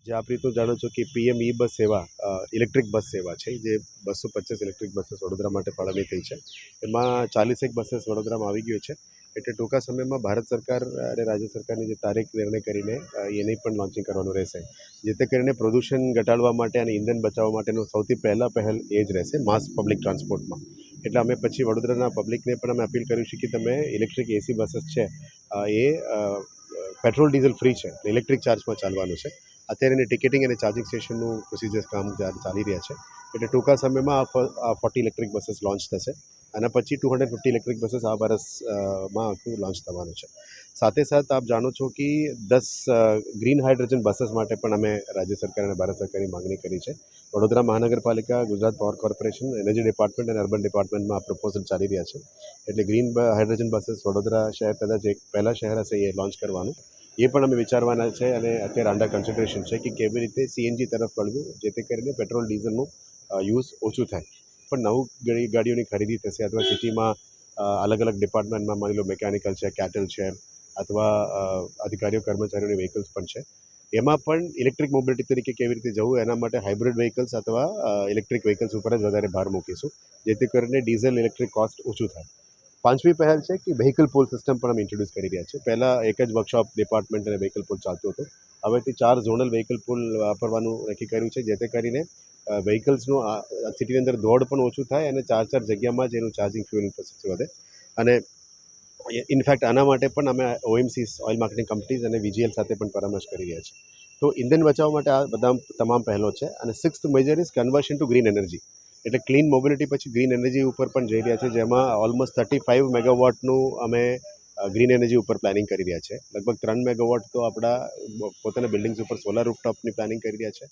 જે આપ રીતનું જાણો છો કે પીએમ ઈ બસ સેવા ઇલેક્ટ્રિક બસ સેવા છે જે 225 ઇલેક્ટ્રિક બसेस વડોદરા માટે ફાળવણી થઈ છે. એમાં 40 બसेस વડોદરામાં આવી ગયું છે. એટલે ટૂંકા સમયમાં ભારત સરકાર અને રાજ્ય સરકારની જે તારીખ નિર્ણય કરીને એની પણ લોન્ચિંગ કરવાનું રહેશે, જેથી કરીને પ્રદૂષણ ઘટાડવા માટે અને ઇંધણ બચાવવા માટેનું સૌથી પહેલ એ જ રહેશે માસ પબ્લિક ટ્રાન્સપોર્ટમાં. એટલે અમે પછી વડોદરાના પબ્લિકને પણ અમે અપીલ કરીશું કે તમે ઇલેક્ટ્રિક એસી બसेस છે એ પેટ્રોલ ડીઝલ ફ્રી છે, ઇલેક્ટ્રિક ચાર્જમાં ચાલવાનું છે. અત્યારે એની ટિકિટિંગ અને ચાર્જિંગ સ્ટેશનનું પ્રોસિજર્સ કામ ચાલી રહ્યા છે. એટલે ટૂંકા સમયમાં આ 40 ઇલેક્ટ્રિક બसेस લોન્ચ થશે અને પછી 250 ઇલેક્ટ્રિક બसेस આ વર્ષમાં આખું લોન્ચ થવાનું છે. સાથે સાથ આપ જાણો છો કે 10 ગ્રીન હાઇડ્રોજન બसेस માટે પણ અમે રાજ્ય સરકાર અને ભારત સરકારની માંગણી કરી છે. વડોદરા મહાનગરપાલિકા, Gujarat power corporation, energy department અને અર્બન ડિપાર્ટમેન્ટમાં આ પ્રપોઝલ ચાલી રહ્યા છે. એટલે ગ્રીન હાઇડ્રોજન બसेस વડોદરા શહેર કદાચ એક પહેલાં શહેર હશે એ લોન્ચ કરવાનું. એ પણ અમે વિચારવાના છે અને અત્યારે અંડર કન્સિડરેશન છે કે કેવી રીતે સીએનજી તરફ વળવું, જેથી કરીને પેટ્રોલ ડીઝલનું યુઝ ઓછું થાય. પણ નવું ગાડીઓની ખરીદી થશે અથવા સિટીમાં અલગ અલગ ડિપાર્ટમેન્ટમાં માની લો મિકેનિકલ છે, કેટલ છે અથવા અધિકારીઓ કર્મચારીઓની વ્હીકલ્સ પણ છે. એમાં પણ ઇલેક્ટ્રિક મોબિલિટી તરીકે કેવી રીતે જવું એના માટે હાઇબ્રિડ વ્હીકલ્સ અથવા ઇલેક્ટ્રિક વ્હીકલ્સ ઉપર જ વધારે ભાર મૂકીશું, જેથી કરીને ડીઝલ ઇલેક્ટ્રિક કોસ્ટ ઓછું થાય. પાંચમી પહેલ છે કે વ્હીકલ પુલ સિસ્ટમ પણ અમે ઇન્ટ્રોડ્યુસ કરી રહ્યા છે. પહેલાં એક જ વર્કશોપ ડિપાર્ટમેન્ટ અને વ્હીકલ પુલ ચાલતું હતું. હવેથી 4 ઝોનલ વ્હીકલ પુલ વાપરવાનું નક્કી કર્યું છે, જેથી કરીને વ્હીકલ્સનું સિટીની અંદર દોડ પણ ઓછું થાય અને 4 જગ્યામાં જ એનું ચાર્જિંગ ફ્યુઅલ ઇન્ફ્રાસ્ટ્રક્ચર વધે. અને ઇનફેક્ટ આના માટે પણ અમે ઓએમસીસ ઓઇલ માર્કેટિંગ કંપનીઝ અને વીજીએલ સાથે પણ પરામર્શ કરી રહ્યા છીએ. તો ઇંધણ બચાવવા માટે આ બધા તમામ પહેલો છે. અને 6th major is conversion to green energy. એટલે ક્લીન મોબિલિટી પછી ગ્રીન એનર્જી ઉપર પણ જઈ રહ્યા છે, જેમાં ઓલમોસ્ટ 35 મેગાવોટનું અમે ગ્રીન એનર્જી ઉપર પ્લાનિંગ કરી રહ્યા છે. લગભગ 3 મેગાવોટ તો આપણા પોતાના બિલ્ડિંગ્સ ઉપર સોલાર રૂફટોપની પ્લાનિંગ કરી રહ્યા છે.